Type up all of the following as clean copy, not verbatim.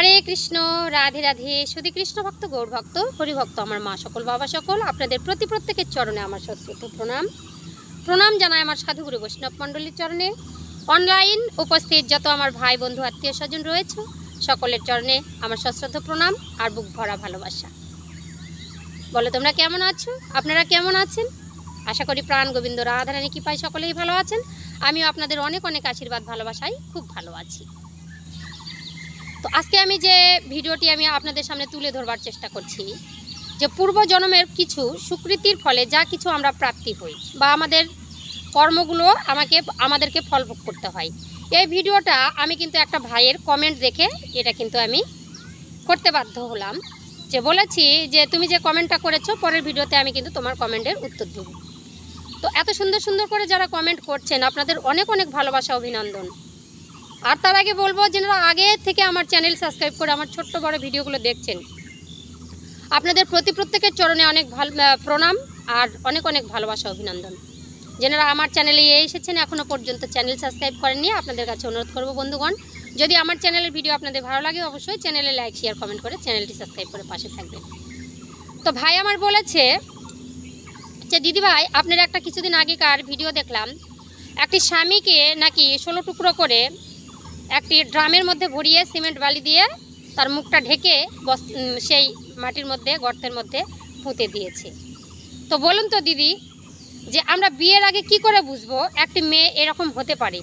हरे कृष्ण राधे राधे शुधि कृष्ण भक्त गौर भक्त हरिभक्त आमार मा सकल बाबा सकल आपनादेर प्रति प्रत्येकेर चरणे आमार सश्रद्ध प्रणाम प्रणाम जानाई आमार साधुगुरु वैष्णव मंडलीर चरणे अनलाइन उपस्थित जत आमार भाई बंधु आत्मीय स्वजन रयेछे सकलेर चरणे आमार सश्रद्ध प्रणाम और बुक भरा भालोबासा। बोलो तोमरा केमन आछो, आपनारा केमन आछेन? आशा करी प्राण गोविंद राधारानी कृपाय सकलेई भालो आछेन। आमिओ आपनादेर अनेक अनेक आशीर्वाद भालोबासाय खूब भालो आछि। तो आज के आमी जे भिडियोटी आमी आपनादेर सामने तुले धरबार चेष्टा करछि जे पूर्व जन्मेर किछु सुकृतिर फले जा किछु आमरा प्राप्ति हई बा आमादेर कर्मगुलो आमादेरके फल भोग करते हय। এই ভিডিওটা আমি কিন্তু একটা ভাইয়ের কমেন্ট দেখে এটা কিন্তু আমি করতে বাধ্য হলাম যে বলেছি যে তুমি যে কমেন্টটা করেছো পরের ভিডিওতে আমি কিন্তু তোমার কমেন্টের উত্তর দেব। তো এত সুন্দর সুন্দর করে যারা কমেন্ট করছেন আপনাদের অনেক অনেক ভালোবাসা অভিনন্দন। আর তার আগে বলবো যারা আগে থেকে আমার চ্যানেল সাবস্ক্রাইব করে আমার ছোট্ট বড় ভিডিওগুলো দেখছেন আপনাদের প্রত্যেকের চরণে অনেক প্রণাম আর অনেক অনেক ভালোবাসা অভিনন্দন। যারা আমার চ্যানেলে এসেছেন এখনও পর্যন্ত চ্যানেল সাবস্ক্রাইব করেননি আপনাদের কাছে অনুরোধ করব বন্ধুগণ, যদি আমার চ্যানেলের ভিডিও আপনাদের ভালো লাগে অবশ্যই চ্যানেলে লাইক শেয়ার কমেন্ট করে চ্যানেলটি সাবস্ক্রাইব করে পাশে থাকবেন। তো ভাই আমার বলেছে যে দিদি ভাই আপনার একটা কিছুদিন আগেকার ভিডিও দেখলাম একটি স্বামীকে নাকি 16 টুকরো করে একটি ড্রামের মধ্যে ভরিয়ে সিমেন্ট বালি দিয়ে তার মুখটা ঢেকে সেই মাটির মধ্যে গর্তের মধ্যে পুঁতে দিয়েছে। তো বলুন তো দিদি যে আমরা বিয়ের আগে কি করে বুঝবো একটি মেয়ে এরকম হতে পারে,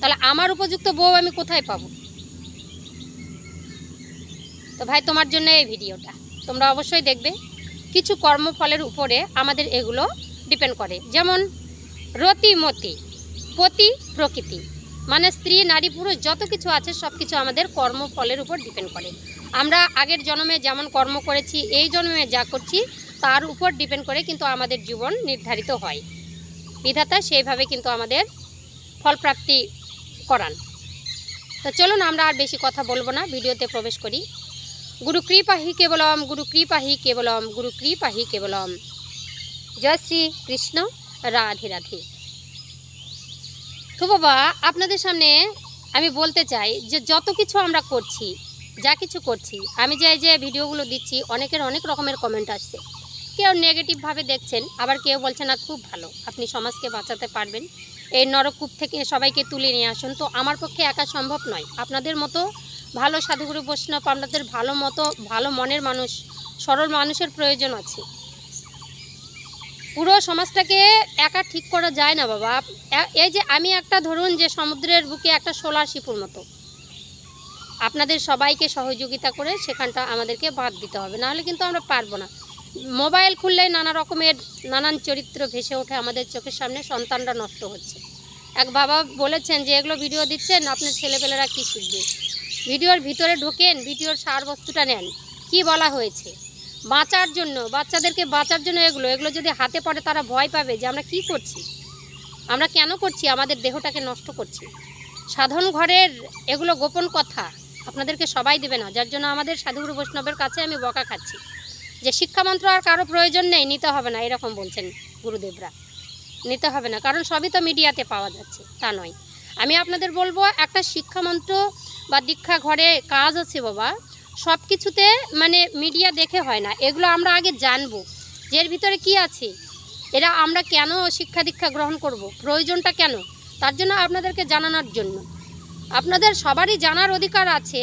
তাহলে আমার উপযুক্ত বউ আমি কোথায় পাবো? তো ভাই তোমার জন্য এই ভিডিওটা তোমরা অবশ্যই দেখবে। কিছু কর্মফলের উপরে আমাদের এগুলো ডিপেন্ড করে, যেমন রতিমতি পতি প্রকৃতি মানে স্ত্রী নারী পুরুষ যত কিছু আছে সব কিছু আমাদের কর্মফলের উপর ডিপেন্ড করে। আমরা আগের জন্মে যেমন কর্ম করেছি এই জন্মে যা করছি তার উপর ডিপেন্ড করে কিন্তু আমাদের জীবন নির্ধারিত হয়। বিধাতা সেইভাবে কিন্তু আমাদের ফলপ্রাপ্তি করান। তো চলুন আমরা আর বেশি কথা বলবো না, ভিডিওতে প্রবেশ করি। গুরু কৃপা হি কেবলম, গুরু কৃপা হি কেবলম, গুরু কৃপা হি কেবলম। জয় শ্রী কৃষ্ণ রাধে রাধে। তো বাবা আপনাদের সামনে আমি বলতে চাই যে যত কিছু আমরা করছি যা কিছু করছি আমি যে ভিডিওগুলো দিচ্ছি অনেকের অনেক রকমের কমেন্ট আসছে। কেউ নেগেটিভভাবে দেখছেন আবার কেউ বলছেন না খুব ভালো, আপনি সমাজকে বাঁচাতে পারবেন, এই নরকূপ থেকে সবাইকে তুলে নিয়ে আসুন। তো আমার পক্ষে একা সম্ভব নয়, আপনাদের মতো ভালো সাধুগুরু বৈষ্ণব আপনাদের ভালো মনের মানুষ সরল মানুষের প্রয়োজন আছে। পুরো সমাজটাকে একা ঠিক করা যায় না বাবা। এই যে আমি একটা ধরুন যে সমুদ্রের বুকে একটা সোলার শিপুর মতো, আপনাদের সবাইকে সহযোগিতা করে সেখানটা আমাদেরকে বাদ দিতে হবে, নাহলে কিন্তু আমরা পারবো না। মোবাইল খুললেই নানান চরিত্র ভেসে ওঠে আমাদের চোখের সামনে, সন্তানরা নষ্ট হচ্ছে। এক বাবা বলেছেন যে এগুলো ভিডিও দিচ্ছেন আপনার ছেলেপেলেরা কী শিখবে? ভিডিওর ভিতরে ঢোকেন, ভিডিওর সার বস্তুটা নেন। কি বলা হয়েছে? বাঁচার জন্য, বাচ্চাদেরকে বাঁচার জন্য এগুলো যদি হাতে পড়ে তারা ভয় পাবে যে আমরা কি করছি, আমরা কেন করছি, আমাদের দেহটাকে নষ্ট করছি। সাধারণ ঘরের এগুলো গোপন কথা আপনাদেরকে সবাই দেবে না, যার জন্য আমাদের সাধুগুরু বৈষ্ণবের কাছে আমি বকা খাচ্ছি যে শিক্ষামন্ত্র আর কারো প্রয়োজন নেই, নিতে হবে না এরকম বলছেন গুরুদেবরা, নিতে হবে না, কারণ সবই তো মিডিয়াতে পাওয়া যাচ্ছে। তা নয়, আমি আপনাদের বলবো একটা শিক্ষামন্ত্র বা দীক্ষা ঘরে কাজ আছে বাবা, সব কিছুতে মানে মিডিয়া দেখে হয় না, এগুলো আমরা আগে জানবো যে এর ভিতরে কি আছে, এরা আমরা কেন শিক্ষা দীক্ষা গ্রহণ করব, প্রয়োজনটা কেন, তার জন্য আপনাদেরকে জানানোর জন্য। আপনাদের সবারই জানার অধিকার আছে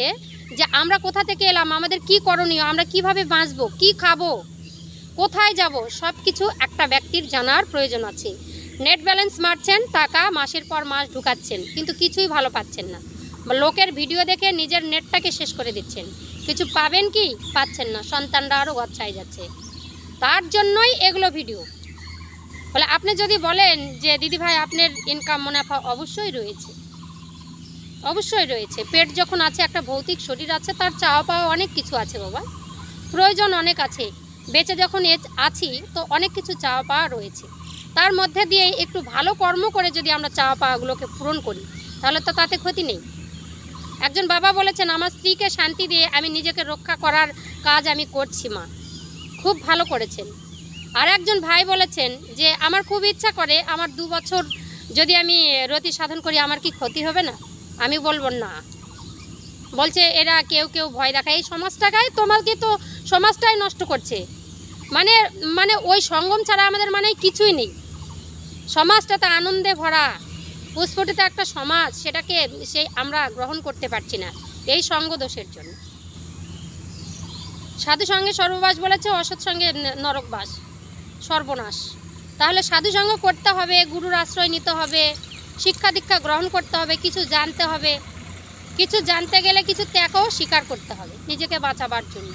যে আমরা কোথা থেকে এলাম, আমাদের কি করণীয়, আমরা কিভাবে বাঁচবো, কি খাবো, কোথায় যাব, সব কিছু একটা ব্যক্তির জানার প্রয়োজন আছে। নেট ব্যালেন্স মারছেন, টাকা মাসের পর মাস ঢুকাচ্ছেন কিন্তু কিছুই ভালো পাচ্ছেন না, লোকের ভিডিও দেখে নিজের নেটটাকে শেষ করে দিচ্ছেন, কিছু পাবেন কি পাচ্ছেন না, সন্তানরা আরও গচ্ছায় যাচ্ছে। তার জন্যই এগুলো ভিডিও। বলে আপনি যদি বলেন যে দিদি ভাই আপনার ইনকাম মুনাফা অবশ্যই রয়েছে, অবশ্যই রয়েছে। পেট যখন আছে, একটা ভৌতিক শরীর আছে, তার চাওয়া পাওয়া অনেক কিছু আছে বাবা, প্রয়োজন অনেক আছে। বেঁচে যখন আছি তো অনেক কিছু চাওয়া পাওয়া রয়েছে, তার মধ্যে দিয়ে একটু ভালো কর্ম করে যদি আমরা চাওয়া পাওয়াগুলোকে পূরণ করি তাহলে তো তাতে ক্ষতি নেই। একজন বাবা বলেছেন আমার স্ত্রীকে শান্তি দিয়ে আমি নিজেকে রক্ষা করার কাজ আমি করছি মা, খুব ভালো করেছেন। আর একজন ভাই বলেছেন যে আমার খুব ইচ্ছা করে আমার 2 বছর যদি আমি রতি সাধন করি আমার কি ক্ষতি হবে না? আমি বলবো না, বলছে এরা কেউ কেউ ভয় দেখায়, এই সমাজটাকে তোমাকে তো সমাজটাই নষ্ট করছে। মানে মানে ওই সঙ্গম ছাড়া আমাদের মানে কিছুই নেই। সমাজটাতে আনন্দে ভরা প্রস্ফুটিত একটা সমাজ, সেটাকে সেই আমরা গ্রহণ করতে পারছি না এই সঙ্গ দোষের জন্য। সাধু সঙ্গে সর্ববাস বলেছে, অসৎ সঙ্গে নরকবাস, সর্বনাশ। তাহলে সাধু সঙ্গ করতে হবে, গুরুর আশ্রয় নিতে হবে, শিক্ষা দীক্ষা গ্রহণ করতে হবে, কিছু জানতে হবে, কিছু জানতে গেলে কিছু ত্যাগও স্বীকার করতে হবে নিজেকে বাঁচাবার জন্য।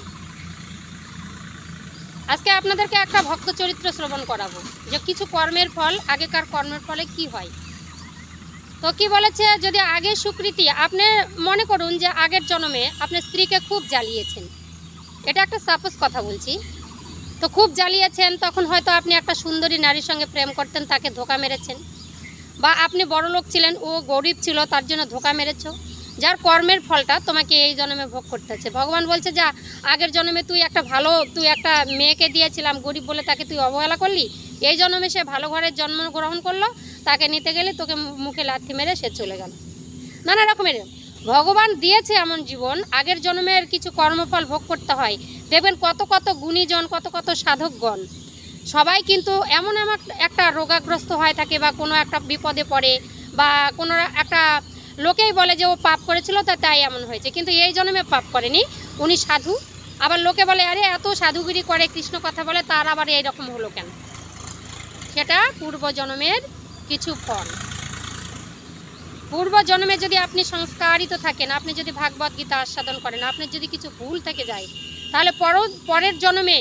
আজকে আপনাদেরকে একটা ভক্ত চরিত্র শ্রবণ করাবো, যে কিছু কর্মের ফল, আগেকার কর্মের ফলে কি হয়। তো কি বলেছে, যদি আগের স্বীকৃতি, আপনি মনে করুন যে আগের জন্মে আপনার স্ত্রীকে খুব জ্বালিয়েছেন, এটা একটা সাপোজ কথা বলছি, তো খুব জ্বালিয়েছেন, তখন হয়তো আপনি একটা সুন্দরী নারীর সঙ্গে প্রেম করতেন, তাকে ধোঁকা মেরেছেন, বা আপনি বড়লোক ছিলেন, ও গরিব ছিল, তার জন্য ধোঁকা মেরেছ, যার কর্মের ফলটা তোমাকে এই জন্মে ভোগ করতে হচ্ছে। ভগবান বলছে, যা আগের জন্মে তুই একটা মেয়েকে দিয়েছিলাম গরিব বলে, তাকে তুই অবহেলা করলি, এই জন্মে সে ভালো ঘরের জন্মগ্রহণ করলো, তাকে নিতে গেলে তোকে মুখে লাথি মেরে সে চলে গেল। নানা রকমের ভগবান দিয়েছে এমন জীবন, আগের জন্মের কিছু কর্মফল ভোগ করতে হয়। দেখবেন কত কত গুণীজন, কত কত সাধকগণ, সবাই কিন্তু এমন এমন একটা রোগাগ্রস্ত হয়ে থাকে, বা কোনো একটা বিপদে পড়ে, বা কোনো একটা লোকেই বলে যে ও পাপ করেছিল তাই এমন হয়েছে, কিন্তু এই জন্মে পাপ করেনি, উনি সাধু। আবার লোকে বলে আরে এত সাধুগিরি করে, কৃষ্ণ কথা বলে, তার আবার এইরকম হলো কেন? সেটা পূর্বজন্মের কিছু ফল। পূর্বজন্মে যদি আপনি সংস্কারিত থাকেন, আপনি যদি ভাগবত গীতা আস্বাদন করেন, আপনার যদি কিছু ভুল থেকে যায়, তাহলে পরের জন্মে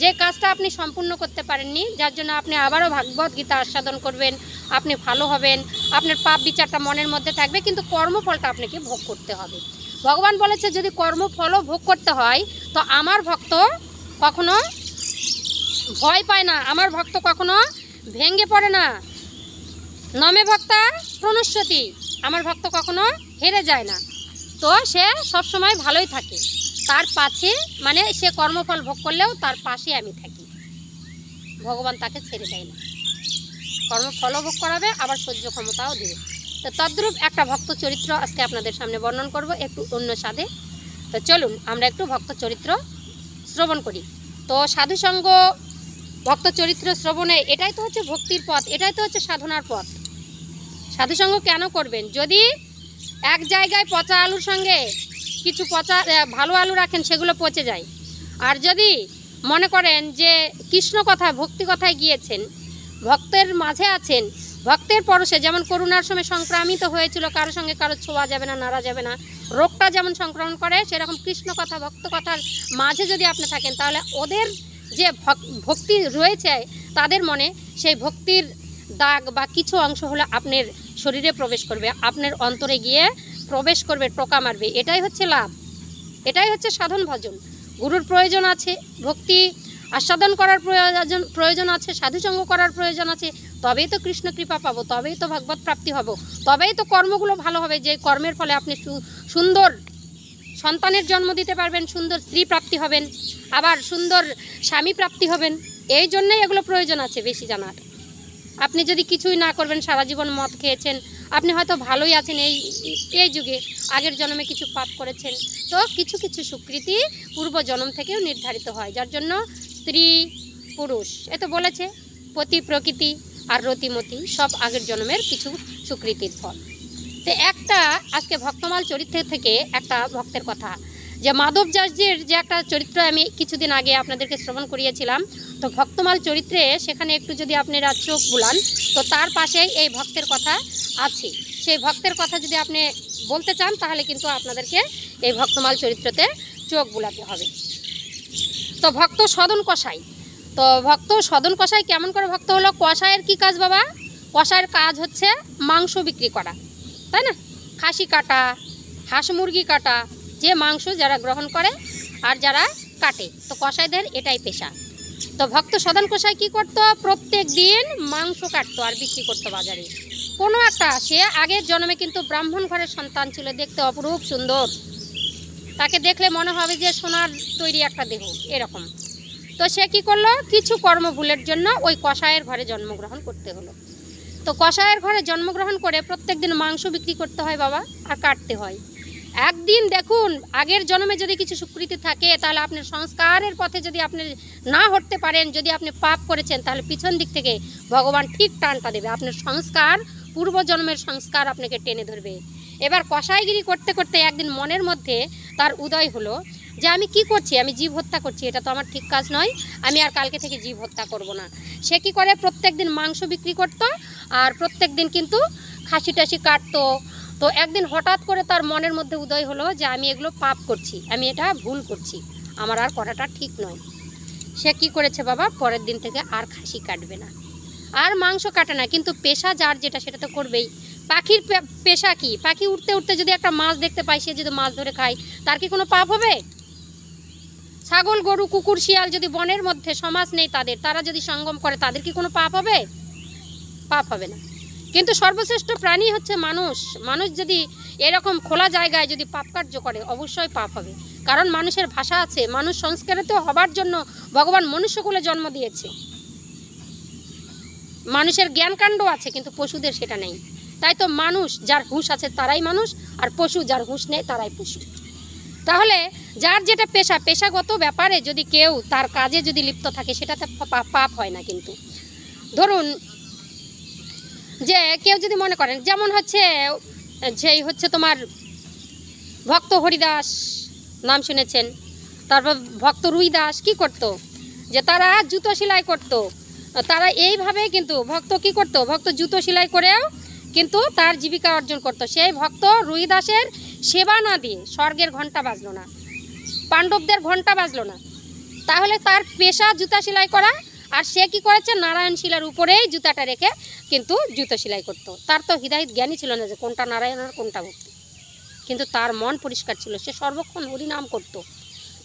যে কাজটা আপনি সম্পূর্ণ করতে পারেননি, যার জন্য আপনি আবারও ভাগবত গীতা আস্বাদন করবেন, আপনি ভালো হবেন, আপনার পাপ বিচারটা মনের মধ্যে থাকবে, কিন্তু কর্মফলটা আপনাকে ভোগ করতে হবে। ভগবান বলেছে যদি কর্মফলও ভোগ করতে হয়, তো আমার ভক্ত কখনো ভয় পায় না, আমার ভক্ত কখনো ভেঙে পড়ে না। নমে ভক্তা প্রণশ্যতি, আমার ভক্ত কখনো হেরে যায় না, তো সে সবসময় ভালোই থাকে। তার পাশে মানে সে কর্মফল ভোগ করলেও তার পাশে আমি থাকি, ভগবান তাকে ছেড়ে দেয় না, কর্মফলও ভোগ করাবে, আবার সহ্য ক্ষমতাও দেবে। তো তদ্রূপ একটা ভক্ত চরিত্র আজকে আপনাদের সামনে বর্ণন করব একটু অন্য স্বাদে। তো চলুন আমরা একটু ভক্ত চরিত্র শ্রবণ করি। তো সাধুসঙ্গ ভক্ত চরিত্র শ্রবণে এটাই তো হচ্ছে ভক্তির পথ, এটাই তো হচ্ছে সাধনার পথ। সাধুসঙ্গ কেন করবেন? যদি এক জায়গায় পচা আলুর সঙ্গে কিছু ভালো আলু রাখেন, সেগুলো পচে যায়। আর যদি মনে করেন যে কৃষ্ণ কথা, ভক্তি কথায় গিয়েছেন, ভক্তের মাঝে আছেন, ভক্তের পরশে, যেমন করোনার সময় সংক্রামিত হয়েছিল, কারো সঙ্গে কারো ছোঁয়া যাবে না, নাড়া যাবে না, রোগটা যেমন সংক্রমণ করে, সেরকম কৃষ্ণ কথা, ভক্ত কথার মাঝে যদি আপনি থাকেন, তাহলে ওদের যে ভক্তি রয়েছে তাদের মনে সেই ভক্তির দাগ বা কিছু অংশ হলে আপনার শরীরে প্রবেশ করবে, আপনার অন্তরে গিয়ে প্রবেশ করবে, টোকা মারবে। এটাই হচ্ছে লাভ, এটাই হচ্ছে সাধন ভজন। গুরুর প্রয়োজন আছে, ভক্তি আস্বাদন করার প্রয়োজন আছে, সাধুসঙ্গ করার প্রয়োজন আছে, তবেই তো কৃষ্ণ কৃপা পাবো, তবেই তো ভগবত প্রাপ্তি হব, তবেই তো কর্মগুলো ভালো হবে, যে কর্মের ফলে আপনি সুন্দর সন্তানের জন্ম দিতে পারবেন, সুন্দর স্ত্রী প্রাপ্তি হবেন, আবার সুন্দর স্বামী প্রাপ্তি হবেন। এই জন্যই এগুলো প্রয়োজন আছে বেশি জানার। আপনি যদি কিছুই না করবেন, সারা জীবন মদ খেয়েছেন, আপনি হয়তো ভালোই আছেন এই যুগে, আগের জন্মে কিছু পাপ করেছেন, তো কিছু কিছু স্বীকৃতি পূর্ব জন্ম থেকেও নির্ধারিত হয়, যার জন্য স্ত্রী পুরুষ এ তো বলেছে, পতি প্রকৃতি আর রতিমতি সব আগের জন্মের কিছু স্বীকৃতির ফল। তো একটা আজকে ভক্তমাল চরিত্র থেকে একটা ভক্তের কথা, যে মাধব দাসজির যে একটা চরিত্র আমি কিছুদিন আগে আপনাদেরকে শ্রবণ করিয়েছিলাম, তো ভক্তমাল চরিত্রে সেখানে একটু যদি আপনারা চোখ বুলান, তো তার পাশেই এই ভক্তের কথা আছে। সেই ভক্তের কথা যদি আপনি বলতে চান, তাহলে কিন্তু আপনাদেরকে এই ভক্তমাল চরিত্রতে চোখ বুলাতে হবে। তো ভক্ত সদন কষাই, তো ভক্ত সদন কষাই কেমন করে ভক্ত হলো? কষাইয়ের কি কাজ বাবা? কষাইয়ের কাজ হচ্ছে মাংস বিক্রি করা, তাই না? খাসি কাটা, হাঁস মুরগি কাটা, যে মাংস যারা গ্রহণ করে আর যারা কাটে, তো কষাইদের এটাই পেশা। তো ভক্ত সদন কষাই কী করতো? প্রত্যেক দিন মাংস কাটতো আর বিক্রি করতো বাজারে। কোনো একটা, সে আগের জন্মে কিন্তু ব্রাহ্মণ ঘরের সন্তান ছিল, দেখতে অপরূপ সুন্দর, তাকে দেখলে মনে হবে যে সোনার তৈরি একটা দেহ এরকম। তো সে কী করলো? কিছু কর্মভুলের জন্য ওই কষায়ের ঘরে জন্মগ্রহণ করতে হলো। তো কষায়ের ঘরে জন্মগ্রহণ করে প্রত্যেক দিন মাংস বিক্রি করতে হয় বাবা, আর কাটতে হয়। একদিন দেখুন, আগের জন্মে যদি কিছু সুকৃতি থাকে, তাহলে আপনার সংস্কারের পথে যদি আপনি না হতে পারেন, যদি আপনি পাপ করেছেন, তাহলে পিছন দিক থেকে ভগবান ঠিক টানটা দেবে। আপনার সংস্কার, পূর্বজন্মের সংস্কার আপনাকে টেনে ধরবে। এবার কসাইগিরি করতে করতে একদিন মনের মধ্যে তার উদয় হলো যে আমি কি করছি, আমি জীব হত্যা করছি, এটা তো আমার ঠিক কাজ নয়, আমি আর কালকে থেকে জীব হত্যা করব না। সে কি করে, প্রত্যেক দিন মাংস বিক্রি করত, আর প্রত্যেক দিন কিন্তু খাসি টাসি কাটতো। তো একদিন হঠাৎ করে তার মনের মধ্যে উদয় হলো যে আমি এগুলো পাপ করছি, আমি এটা ভুল করছি, আমার আর করাটা ঠিক নয়। সে কি করেছে বাবা, পরের দিন থেকে আর খাসি কাটবে না, আর মাংস কাটে না। কিন্তু পেশা যার যেটা সেটা তো করবেই। পাখির পেশা কি, পাখি উঠতে উঠতে যদি একটা মাছ দেখতে পায়, সে যদি মাছ ধরে খায়, তার কি কোনো পাপ হবে? ছাগল, গরু, কুকুর, শিয়াল যদি বনের মধ্যে, সমাজ নেই তাদের, তারা যদি সঙ্গম করে, তাদের কি কোনো পাপ হবে? পাপ হবে না। কিন্তু সর্বশ্রেষ্ঠ প্রাণী হচ্ছে মানুষ। মানুষ যদি এরকম খোলা জায়গায় যদি পাপ কার্য করে, অবশ্যই পাপ হবে। কারণ মানুষের ভাষা আছে, মানুষ সংস্কারিত হবার জন্য ভগবান মনুষ্যকুলে জন্ম দিয়েছে। মানুষের জ্ঞানকাণ্ড আছে, কিন্তু পশুদের সেটা নেই। তাই তো মানুষ যার হুঁশ আছে তারাই মানুষ, আর পশু যার হুঁশ নেই তারাই পশু। তাহলে যার যেটা পেশা, পেশাগত ব্যাপারে যদি কেউ তার কাজে যদি লিপ্ত থাকে, সেটাতে পাপ হয় না। কিন্তু ধরুন যে কেউ যদি মনে করেন, যেমন হচ্ছে যেই হচ্ছে তোমার ভক্ত হরিদাস, নাম শুনেছেন, তারপর ভক্ত রুইদাস কি করত, যে তারা জুতো সেলাই করত। তারা এইভাবে কিন্তু ভক্ত কি করত, ভক্ত জুতো সেলাই করেও কিন্তু তার জীবিকা অর্জন করত। সেই ভক্ত রুইদাসের সেবা না দিয়ে স্বর্গের ঘণ্টা বাজলো না, পাণ্ডবদের ঘণ্টা বাজলো না। তাহলে তার পেশা জুতা সেলাই করা, আর সে কি করেছে, নারায়ণ শিলার উপরেই জুতাটা রেখে কিন্তু জুতো সেলাই করতো। তার তো হৃদয় জ্ঞানই ছিল না যে কোনটা নারায়ণ আর কোনটা ভক্তি, কিন্তু তার মন পরিষ্কার ছিল, সে সর্বক্ষণ হরিনাম করত।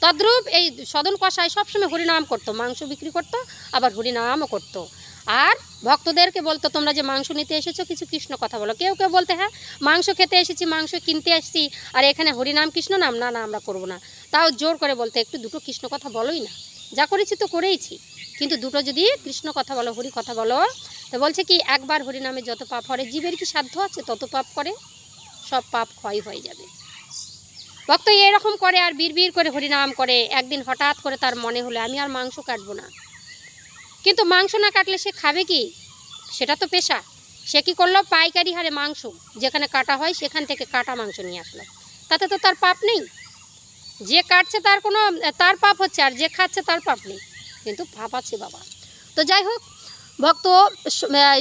তদ্রূপ এই সদন কষাই সবসময় হরিনাম করতো, মাংস বিক্রি করতো, আবার হরিনামও করতো। আর ভক্তদেরকে বলতো, তোমরা যে মাংস নিতে এসেছো, কিছু কৃষ্ণ কথা বলো। কেউ কেউ বলতে, হ্যাঁ মাংস খেতে এসেছি, মাংস কিনতে এসেছি, আর এখানে হরিনাম কৃষ্ণ নাম, না না আমরা করবো না। তাও জোর করে বলতে, একটু দুটো কৃষ্ণ কথা বলোই না, যা করেছি তো করেইছি, কিন্তু দুটো যদি কৃষ্ণ কথা বলো, হরি কথা বলো। তো বলছে কি, একবার হরিনামে যত পাপ হয়, জীবের কি সাধ্য আছে তত পাপ করে, সব পাপ ক্ষয় হয়ে যাবে। ভক্ত এরকম করে আর বিড়বিড় করে হরিনাম করে। একদিন হঠাৎ করে তার মনে হলো আমি আর মাংস কাটবো না। কিন্তু মাংস না কাটলে সে খাবে কি, সেটা তো পেশা। সে কী করলো, পাইকারি হারে মাংস যেখানে কাটা হয় সেখান থেকে কাটা মাংস নিয়ে আসলো। তাতে তো তার পাপ নেই, যে কাটছে তার পাপ হচ্ছে, আর যে খাচ্ছে তার পাপ নেই, কিন্তু পাপ আছে বাবা। তো যাই হোক, ভক্ত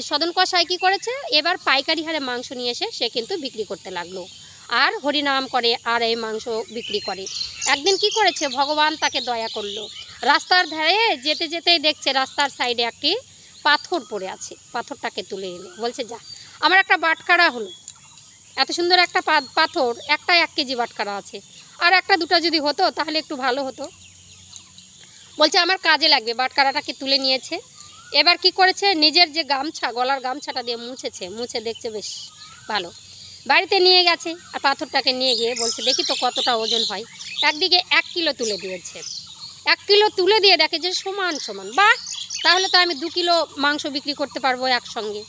সদন কষাই কী করেছে, এবার পাইকারি হারে মাংস নিয়ে এসে সে কিন্তু বিক্রি করতে লাগলো, আর হরিনাম করে আর এই মাংস বিক্রি করে। একদিন কি করেছে, ভগবান তাকে দয়া করলো। রাস্তার ধারে যেতে যেতেই দেখছে রাস্তার সাইডে একটি পাথর পড়ে আছে, পাথরটাকে তুলে এনে বলছে, যা আমার একটা বাটখারা হলো, এত সুন্দর একটা পাথর, একটা 1 কেজি বাটখারা আছে, আর একটা দুটো যদি হতো তাহলে একটু ভালো হতো। বলছে আমার কাজে লাগবে। বাটখারাটাকে তুলে নিয়েছে। এবার কি করেছে, নিজের যে গামছা, গলার গামছাটা দিয়ে মুছেছে, মুছে দেখছে বেশ ভালো, বাড়িতে নিয়ে গেছে। আর পাথরটাকে নিয়ে গিয়ে বলছে, দেখি তো কতটা ওজন হয়। একদিকে 1 কিলো তুলে দিয়েছে। 1 কিলো তুলে দিয়ে দেখে যে সমান সমান, বাহ, তাহলে তো আমি 2 কিলো মাংস বিক্রি করতে পারবো একসঙ্গে।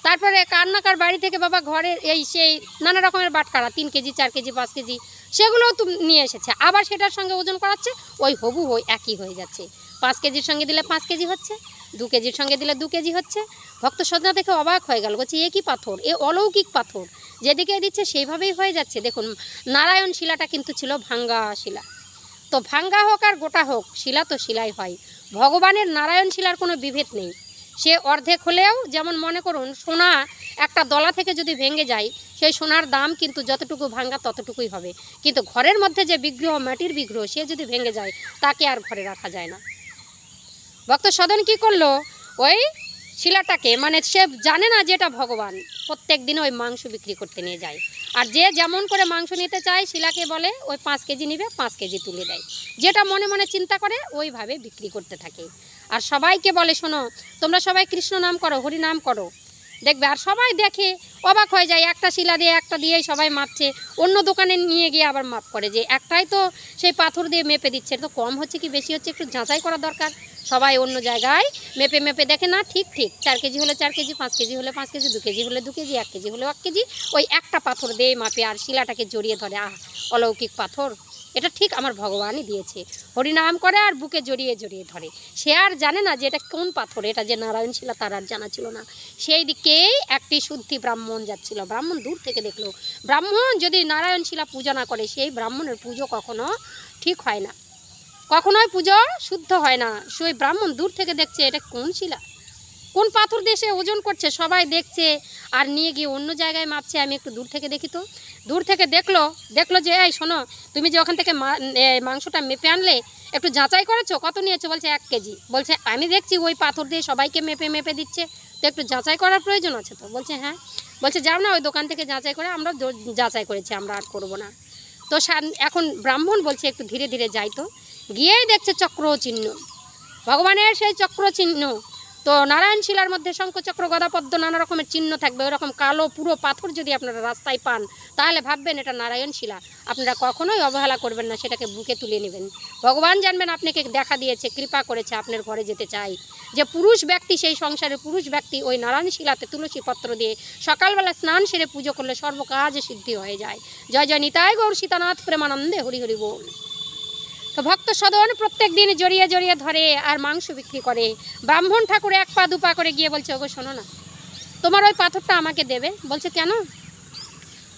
তারপরে কান্নাকার বাড়ি থেকে বাবা ঘরের এই সেই নানা রকমের বাটখারা, 3 কেজি 4 কেজি 5 কেজি, সেগুলোও নিয়ে এসেছে। আবার সেটার সঙ্গে ওজন করাচ্ছে, ওই হবু একই হয়ে যাচ্ছে। 5 কেজির সঙ্গে দিলে 5 কেজি হচ্ছে, 2 কেজির সঙ্গে দিলে 2 কেজি হচ্ছে। ভক্ত সদনা দেখে অবাক হয়ে গেল, বলছে এ কি পাথর, এ অলৌকিক পাথর, যেদিকে দিচ্ছে সেইভাবেই হয়ে যাচ্ছে। দেখুন নারায়ণ শিলাটা কিন্তু ছিল ভাঙ্গা শিলা। তো ভাঙ্গা হোক আর গোটা হোক, শিলা তো শিলাই হয়। ভগবানের নারায়ণ শিলার কোনো বিভেদ নেই। সে অর্ধেক হলেও, যেমন মনে করুন সোনা একটা দলা থেকে যদি ভেঙে যায়, সেই সোনার দাম কিন্তু যতটুকু ভাঙ্গা ততটুকুই হবে। কিন্তু ঘরের মধ্যে যে বিগ্রহ, মাটির বিগ্রহ, সে যদি ভেঙে যায়, তাকে আর ঘরে রাখা যায় না। ভক্ত সদন কি করলো, ওই শিলাটাকে, মানে সে জানে না যে এটা ভগবান, প্রত্যেক দিন ওই মাংস বিক্রি করতে নিয়ে যায়। আর যে যেমন করে মাংস নিতে চায়, শিলাকে বলে ওই 5 কেজি নিবে, 5 কেজি তুলে দেয়। যেটা মনে মনে চিন্তা করে ওইভাবে বিক্রি করতে থাকে। আর সবাইকে বলে, শোনো তোমরা সবাই কৃষ্ণ নাম করো, হরি নাম করো, দেখবে। আর সবাই দেখে অবাক হয়ে যায়, একটা শিলা দিয়ে একটা দিয়েই সবাই মাপছে, অন্য দোকানে নিয়ে গিয়ে আবার মাপ করে যে একটাই তো সেই পাথর দিয়ে মেপে দিচ্ছে, তো কম হচ্ছে কি বেশি হচ্ছে একটু যাচাই করা দরকার। সবাই অন্য জায়গায় মেপে মেপে দেখে না, ঠিক 4 কেজি হলে 4 কেজি, 5 কেজি হলে 5 কেজি, 2 কেজি হলে 2 কেজি, 1 কেজি হলে 1 কেজি, ওই একটা পাথর দিয়ে মাপে আর শিলাটাকে জড়িয়ে ধরে। অলৌকিক পাথর, এটা ঠিক আমার ভগবানই দিয়েছে। হরিনাম করে আর বুকে জড়িয়ে জড়িয়ে ধরে। সে আর জানে না যে এটা কোন পাথর, এটা যে নারায়ণ শিলা তার আর জানা ছিল না। সেই দিকেই একটি শুদ্ধি ব্রাহ্মণ যাচ্ছিল। ব্রাহ্মণ দূর থেকে দেখলো, ব্রাহ্মণ যদি নারায়ণ শিলা পূজা না করে সেই ব্রাহ্মণের পুজো কখনো ঠিক হয় না, কখনোই পুজো শুদ্ধ হয় না। সেই ব্রাহ্মণ দূর থেকে দেখছে এটা কোন শিলা, কোন পাথর দিয়ে সে ওজন করছে, সবাই দেখছে আর নিয়ে গিয়ে অন্য জায়গায় মাপছে। আমি একটু দূর থেকে দেখি তো। দূর থেকে দেখলো যে এই শোনো, তুমি যে ওখান থেকে মাংসটা মেপে আনলে একটু যাচাই করেছো, কত নিয়েছো? বলছে 1 কেজি। বলছে আমি দেখছি ওই পাথর দিয়ে সবাইকে মেপে মেপে দিচ্ছে, তো একটু যাচাই করার প্রয়োজন আছে তো। বলছে হ্যাঁ। বলছে যাও না ওই দোকান থেকে যাচাই করে, আমরা যাচাই করেছি, আমরা আর করবো না। তো এখন ব্রাহ্মণ বলছে একটু ধীরে ধীরে যাই তো। গিয়েই দেখছে চক্র চিহ্ন, ভগবানের সেই চক্র চিহ্ন। তো নারায়ণ শিলার মধ্যে শঙ্খচক্র গদাপদ্ম নানা রকমের চিহ্ন থাকবে। ওরকম কালো পুরো পাথর যদি আপনারা রাস্তায় পান তাহলে ভাববেন এটা নারায়ণ শিলা। আপনারা কখনোই অবহেলা করবেন না, সেটাকে বুকে তুলে নেবেন। ভগবান জানবেন আপনাকে দেখা দিয়েছে, কৃপা করেছে, আপনার ঘরে যেতে চাই। যে পুরুষ ব্যক্তি, সেই সংসারের পুরুষ ব্যক্তি ওই নারায়ণ শিলাতে তুলসী পত্র দিয়ে সকালবেলা স্নান সেরে পুজো করলে সর্বকাজে সিদ্ধি হয়ে যায়। জয় জয় নিতাই গৌর সীতানাথ প্রেমানন্দে হরি হরি বল। তো ভক্ত সদন প্রত্যেক দিন জড়িয়ে জড়িয়ে ধরে আর মাংস বিক্রি করে। ব্রাহ্মণ ঠাকুর 1 পা 2 পা করে গিয়ে বলছে ওগো শোনো না, তোমার ওই পাথরটা আমাকে দেবে। বলছে কেন?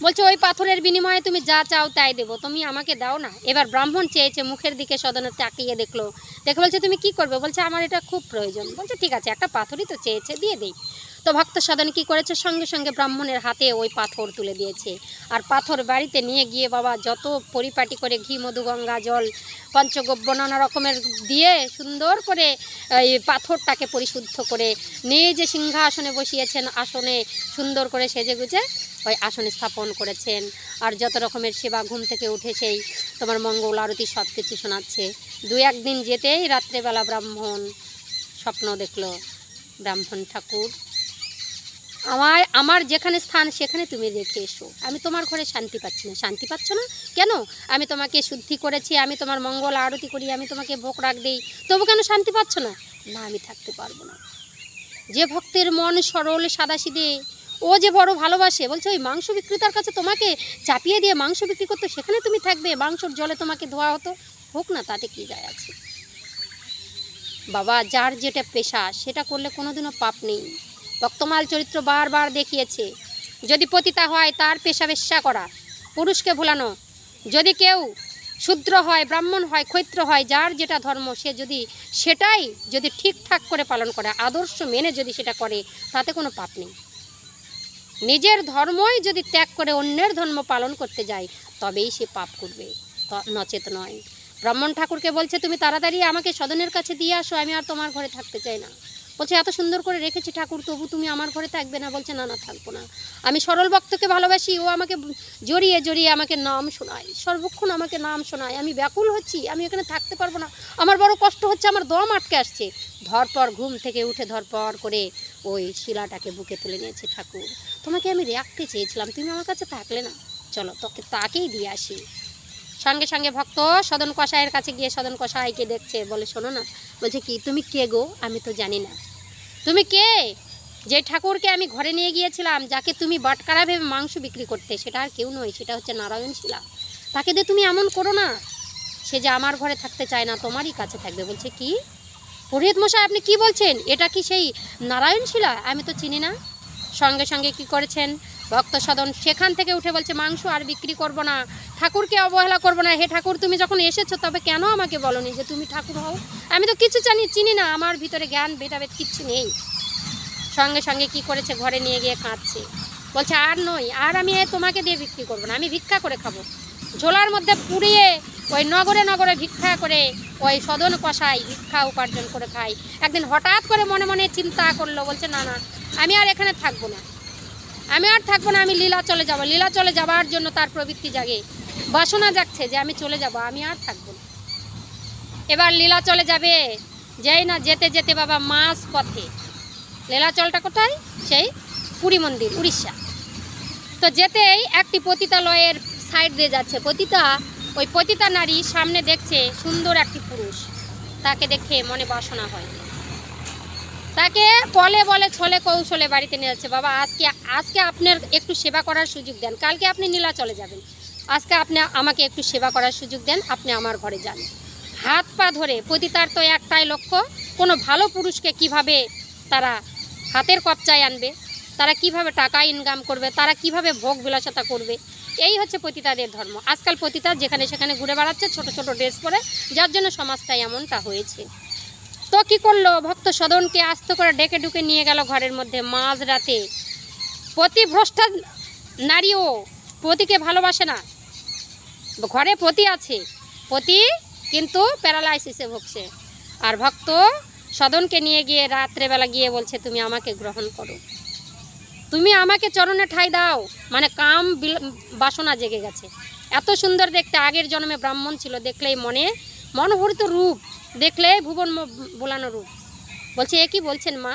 বলছে ওই পাথরের বিনিময়ে তুমি যা চাও তাই দেবো, তুমি আমাকে দাও না। এবার ব্রাহ্মণ চেয়েছে, মুখের দিকে সদনে তাকিয়ে দেখলো, দেখে বলছে তুমি কি করবে? বলছে আমার এটা খুব প্রয়োজন। বলছে ঠিক আছে, একটা পাথরই তো চেয়েছে, দিয়ে দেই। তো ভক্ত সদন কি করেছে, সঙ্গে সঙ্গে ব্রাহ্মণের হাতে ওই পাথর তুলে দিয়েছে। আর পাথর বাড়িতে নিয়ে গিয়ে বাবা যত পরিপাটি করে ঘি মধু গঙ্গা জল পঞ্চগব্য নানা রকমের দিয়ে সুন্দর করে এই পাথরটাকে পরিশুদ্ধ করে নিজে সিংহাসনে বসিয়েছেন, আসনে সুন্দর করে সেজে গুজে ওই আসনে স্থাপন করেছেন। আর যত রকমের সেবা, ঘুম থেকে উঠে সেই তোমার মঙ্গল আরতি সব কিছু শোনাচ্ছে। 2-1 দিন যেতেই রাত্রেবেলা ব্রাহ্মণ স্বপ্ন দেখলো, ব্রাহ্মণ ঠাকুর আমার যেখানে স্থান সেখানে তুমি রেখে এসো, আমি তোমার ঘরে শান্তি পাচ্ছি না। শান্তি পাচ্ছ না কেন? আমি তোমাকে শুদ্ধি করেছি, আমি তোমার মঙ্গল আরতি করি, আমি তোমাকে ভোগ রাখ দিই, তবু কেন শান্তি পাচ্ছ না? না আমি থাকতে পারবো না। যে ভক্তের মন সরল সাদাসিধে, ও যে বড় ভালোবাসে, বলছে ওই মাংস বিক্রেতার কাছে তোমাকে চাপিয়ে দিয়ে মাংস বিক্রি করতো, সেখানে তুমি থাকবে, মাংসর জলে তোমাকে ধোয়া হতো, হোক না, তাতে কি যায় আছে। বাবা যার যেটা পেশা সেটা করলে কোনোদিনও পাপ নেই। ভক্তমাল চরিত্র বারবার দেখিয়েছে, যদি পতিতা হয় তার পেশা বেশ্যা করা, পুরুষকে ভোলানো। যদি কেউ শূদ্র হয়, ব্রাহ্মণ হয়, ক্ষত্র হয়, যার যেটা ধর্ম সে যদি সেটাই যদি ঠিকঠাক করে পালন করে, আদর্শ মেনে যদি সেটা করে, তাতে কোনো পাপ নেই। নিজের ধর্মই যদি ত্যাগ করে অন্যের ধর্ম পালন করতে যায় তবেই সে পাপ করবে, নচেত নয়। ব্রাহ্মণ ঠাকুরকে বলছে তুমি তাড়াতাড়ি আমাকে সদনের কাছে দিয়ে আসো, আমি আর তোমার ঘরে থাকতে চাই না। বলছে এত সুন্দর করে রেখেছি ঠাকুর, তবু তুমি আমার ঘরে থাকবে না? বলছে না না, থাকবো না। আমি সরল ভক্তকে ভালোবাসি, ও আমাকে জড়িয়ে জড়িয়ে আমাকে নাম শোনায়, সর্বক্ষণ আমাকে নাম শোনায়, আমি ব্যাকুল হচ্ছি, আমি এখানে থাকতে পারবো না, আমার বড় কষ্ট হচ্ছে, আমার দম আটকে আসছে। ধরপর ঘুম থেকে উঠে ধরপর করে ওই শিলাটাকে বুকে তুলে নিয়েছে। ঠাকুর তোমাকে আমি রাখতে চেয়েছিলাম, তুমি আমার কাছে থাকলে না, চলো তোকে তাকেই দিয়ে আসি। সঙ্গে সঙ্গে ভক্ত সদন কষাইয়ের কাছে গিয়ে সদন কষাইকে দেখছে, বলে শোনো না। বলছে কি, তুমি কে গো? আমি তো জানি না। তুমি কে? যে ঠাকুরকে আমি ঘরে নিয়ে গিয়েছিলাম, যাকে তুমি বাটকারা ভেবে মাংস বিক্রি করতে, সেটা আর কেউ নয়, সেটা হচ্ছে নারায়ণ শিলা। তাকে দিয়ে তুমি এমন করো না, সে যে আমার ঘরে থাকতে চায় না, তোমারই কাছে থাকবে। বলছে কি পুরোহিত মশাই আপনি কি বলছেন? এটা কি সেই নারায়ণ শিলা? আমি তো চিনি না। সঙ্গে সঙ্গে কি করেছেন ভক্ত সদন সেখান থেকে উঠে বলছে মাংস আর বিক্রি করব না, ঠাকুরকে অবহেলা করব না। হে ঠাকুর তুমি যখন এসেছো তবে কেন আমাকে বলনি যে তুমি ঠাকুর হও? আমি তো কিছু চিনি না, আমার ভিতরে জ্ঞান ভেদাভেদ কিচ্ছু নেই। সঙ্গে সঙ্গে কি করেছে, ঘরে নিয়ে গিয়ে কাঁদছে। বলছে আর নই, আর আমি তোমাকে দিয়ে বিক্রি করব না, আমি ভিক্ষা করে খাবো। ঝোলার মধ্যে পুড়িয়ে ওই নগরে নগরে ভিক্ষা করে ওই সদন কষাই ভিক্ষা উপার্জন করে খাই। একদিন হঠাৎ করে মনে মনে চিন্তা করলো, বলছে না না, আমি আর এখানে থাকবো না, আমি আর থাকবো না, আমি লীলা চলে যাব। লীলা চলে যাবার জন্য তার প্রবৃত্তি জাগে, বাসনা জাগছে যে আমি চলে যাব, আমি আর থাকবো না। এবার লীলা চলে যাবে, যেই না যেতে যেতে বাবা মাঝ পথে, লীলাচলটা কোথায়? সেই পুরী মন্দির, উড়িষ্যা। তো যেতেই একটি পতিতালয়ের সাইড দিয়ে যাচ্ছে, ওই পতিতা নারী সামনে দেখছে সুন্দর একটি পুরুষ, তাকে দেখে মনে বাসনা হয়, তাকে বলে বলে ছলে কৌশলে বাড়িতে নিয়ে যাচ্ছে। বাবা আজকে আপনার একটু সেবা করার সুযোগ দেন, কালকে আপনি নীলা চলে যাবেন, আজকে আপনি আমাকে একটু সেবা করার সুযোগ দেন, আপনি আমার ঘরে যান। হাত পা ধরে, পতিতার তো একটাই লক্ষ্য, কোনো ভালো পুরুষকে কিভাবে তারা হাতের কবচায় আনবে, তারা কিভাবে টাকা ইনকাম করবে, তারা কিভাবে ভোগ বিলাসতা করবে, এই হচ্ছে পতিতাদের ধর্ম। আজকাল পতিতা যেখানে সেখানে ঘুরে বেড়াচ্ছে ছোট ছোট ড্রেস পরে, যার জন্য সমাজটাই এমনটা হয়েছে। তো কি করলো, ভক্ত সদনকে আস্ত করে ডেকে ডুকে নিয়ে গেল ঘরের মধ্যে মাঝরাতে। পতিভ্রষ্টা নারীও পতিকে ভালোবাসে না, ঘরে পতি আছে, পতি কিন্তু প্যারালাইসিসে ভুগছে, আর ভক্ত সদনকে নিয়ে গিয়ে রাত্রেবেলা গিয়ে বলছে তুমি আমাকে গ্রহণ করো, তুমি আমাকে চরণে ঠাঁই দাও। মানে কাম বাসনা জেগে গেছে। এত সুন্দর দেখতে, আগের জন্মে ব্রাহ্মণ ছিল, দেখলেই মনোহরিত রূপ, দেখলেই ভুবন বোলানো রূপ। বলছে এ কি বলছেন মা,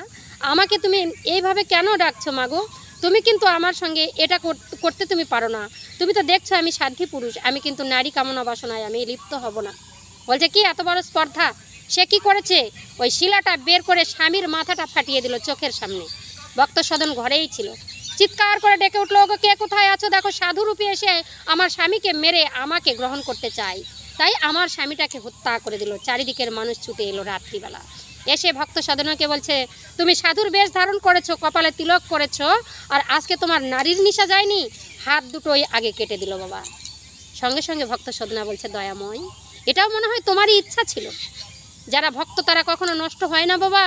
আমাকে তুমি এইভাবে কেন ডাকছো মাগো, তুমি কিন্তু আমার সঙ্গে এটা করতে তুমি পারো না, তুমি তো দেখছো আমি সাধ্বী পুরুষ, আমি কিন্তু নারী কামনা বাসনায় আমি লিপ্ত হব না। বলছে কি এত বড় স্পর্ধা। সে কি করেছে, ওই শিলাটা বের করে স্বামীর মাথাটা ফাটিয়ে দিল চোখের সামনে। ভক্ত সদন ঘরেই ছিল, চিৎকার করে ডেকে উঠলো, ওগো কে কোথায় আছো, দেখো সাধুরূপে এসে আমার স্বামীকে মেরে আমাকে গ্রহণ করতে চাই, তাই আমার স্বামীটাকে হত্যা করে দিল। চারিদিকের মানুষ ছুটে এলো রাত্রিবেলা, এসে ভক্ত সাধনাকে বলছে তুমি সাধুর বেশ ধারণ করেছো, কপালে তিলক করেছো, আর আজকে তোমার নারীর নিশা যায়নি, হাত দুটোই আগে কেটে দিল বাবা। সঙ্গে সঙ্গে ভক্ত সাধনা বলছে দয়াময়, এটাও মনে হয় তোমারই ইচ্ছা ছিল। যারা ভক্ত তারা কখনো নষ্ট হয় না বাবা,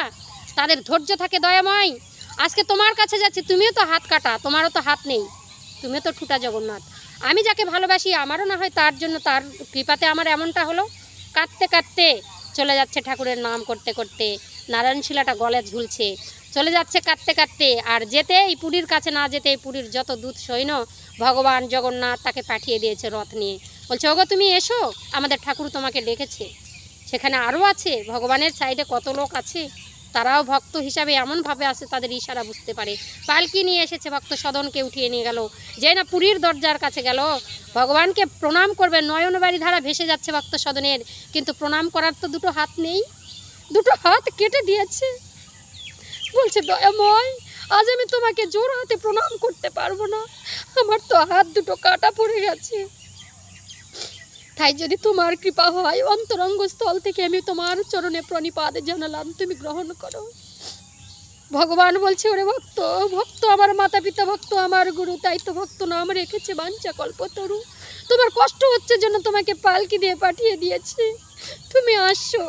তাদের ধৈর্য থাকে দয়াময়। আজকে তোমার কাছে যাচ্ছে, তুমিও তো হাত কাটা, তোমারও তো হাত নেই, তুমিও তো ঠুটা জগন্নাথ, আমি যাকে ভালোবাসি আমারও না হয় তার জন্য, তার কৃপাতে আমার এমনটা হলো। কাঁদতে কাঁদতে চলে যাচ্ছে ঠাকুরের নাম করতে করতে, নারায়ণ শিলাটা গলে ঝুলছে, চলে যাচ্ছে কাঁদতে কাঁদতে। আর যেতেই পুরীর কাছে না যেতেই পুরীর যত দূত সৈন্য ভগবান জগন্নাথ তাকে পাঠিয়ে দিয়েছে রথ নিয়ে, বলছে ওগো তুমি এসো, আমাদের ঠাকুর তোমাকে ডেকেছে। সেখানে আরও আছে, ভগবানের সাইডে কত লোক আছে, তারাও ভক্ত হিসাবে এমনভাবে আছে, তাদের ইশারা বুঝতে পারে। পালকি নিয়ে এসেছে, ভক্ত সদনকে উঠিয়ে নিয়ে গেল, যে না পুরীর দরজার কাছে গেল, ভগবানকে প্রণাম করবে, নয়নবাড়ি ধারা ভেসে যাচ্ছে ভক্ত সদনের, কিন্তু প্রণাম করার তো দুটো হাত নেই, দুটো হাত কেটে দিয়েছে। বলছে দয়াময়, আজ আমি তোমাকে জোর হাতে প্রণাম করতে পারবো না, আমার তো হাত দুটো কাটা পড়ে গেছে, তাই যদি তোমার কৃপা হয় অন্তরঙ্গ স্থল থেকে আমি তোমার চরণে প্রণিপাত জানালাম, তুমি গ্রহণ করো। ভগবান বলছে ওরে ভক্ত, ভক্ত আমার মাতা পিতা, ভক্ত আমার গুরু, তাই তো ভক্ত নাম রেখেছে বাঞ্ছা কল্পতরু। তোমার কষ্ট হচ্ছে জন্য তোমাকে পালকি দিয়ে পাঠিয়ে দিয়েছে, তুমি আসছো।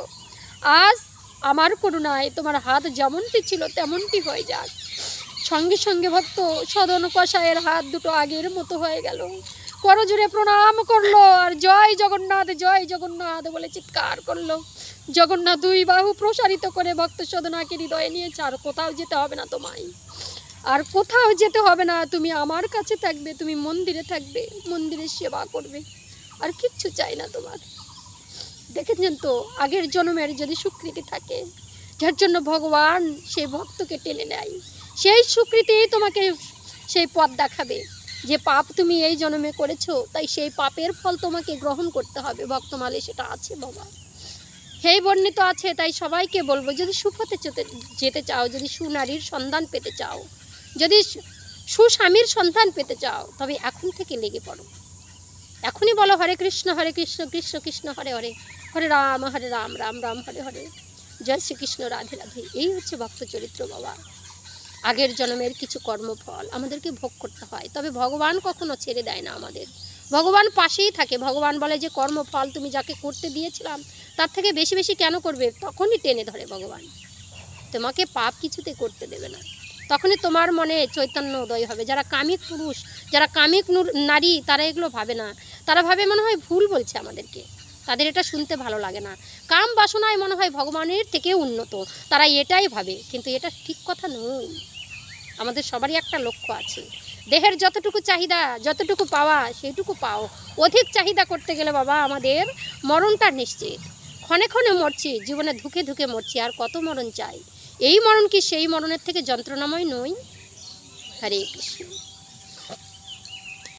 আজ আমার করুণায় তোমার হাত যেমনটি ছিল তেমনটি হয়ে যাক। সঙ্গে সঙ্গে ভক্ত সদন কষায়ের হাত দুটো আগের মতো হয়ে গেল, করজোড়ে প্রণাম করলো, আর জয় জগন্নাথ বলে চিৎকার করলো। জগন্নাথ দুই বাহু প্রসারিত করে ভক্ত সদনাকে হৃদয়ে নিয়েছে, আর কোথাও যেতে হবে না তোমায়, আর কোথাও যেতে হবে না, তুমি আমার কাছে থাকবে, তুমি মন্দিরে থাকবে, মন্দিরের সেবা করবে, আর কিচ্ছু চাই না তোমার। দেখেছেন তো আগের জন্মের যদি স্বীকৃতি থাকে, যার জন্য ভগবান সেই ভক্তকে টেনে নেয়, সেই স্বীকৃতি তোমাকে সেই পথ দেখাবে, যে পাপ তুমি এই জন্মে করেছো, তাই সেই পাপের ফল তোমাকে গ্রহণ করতে হবে। ভক্তমালে সেটা আছে বাবা, সেই বর্ণিত আছে। তাই সবাইকে বলবো, যদি সুপথে যেতে চাও, যদি সুনারীর সন্ধান পেতে চাও, যদি সুস্বামীর সন্ধান পেতে চাও, তবে এখন থেকে লেগে পড়ো, এখনই বলো হরে কৃষ্ণ কৃষ্ণ কৃষ্ণ হরে হরে, হরে রাম রাম রাম হরে হরে, জয় শ্রীকৃষ্ণ রাধে রাধে। এই হচ্ছে ভক্ত চরিত্র বাবা। আগের জন্মের কিছু কর্মফল আমাদেরকে ভোগ করতে হয়, তবে ভগবান কখনো ছেড়ে দেয় না আমাদের, ভগবান পাশেই থাকে। ভগবান বলে যে কর্মফল তুমি যাকে করতে দিয়েছিলাম তার থেকে বেশি বেশি কেন করবে, তখনই টেনে ধরে ভগবান, তোমাকে পাপ কিছুতে করতে দেবে না, তখনই তোমার মনে চৈতন্য উদয় হবে। যারা কামিক পুরুষ, যারা কামিক নারী, তারা এগুলো ভাবে না, তারা ভাবে মনে হয় ভুল বলছে আমাদেরকে, তাদের এটা শুনতে ভালো লাগে না, কাম বাসনায় মনে হয় ভগবানের থেকেও উন্নত, তারা এটাই ভাবে, কিন্তু এটা ঠিক কথা নয়। আমাদের সবারই একটা লক্ষ্য আছে, দেহের যতটুকু চাহিদা, যতটুকু পাওয়া সেইটুকু পাও, অধিক চাহিদা করতে গেলে বাবা আমাদের মরণটা নিশ্চিত। ক্ষণে ক্ষণে মরছি, জীবনে ধুকে ধুকে মরছি, আর কত মরণ চাই? এই মরণ কি সেই মরণের থেকে যন্ত্রণাময় নয়? হরে কৃষ্ণ।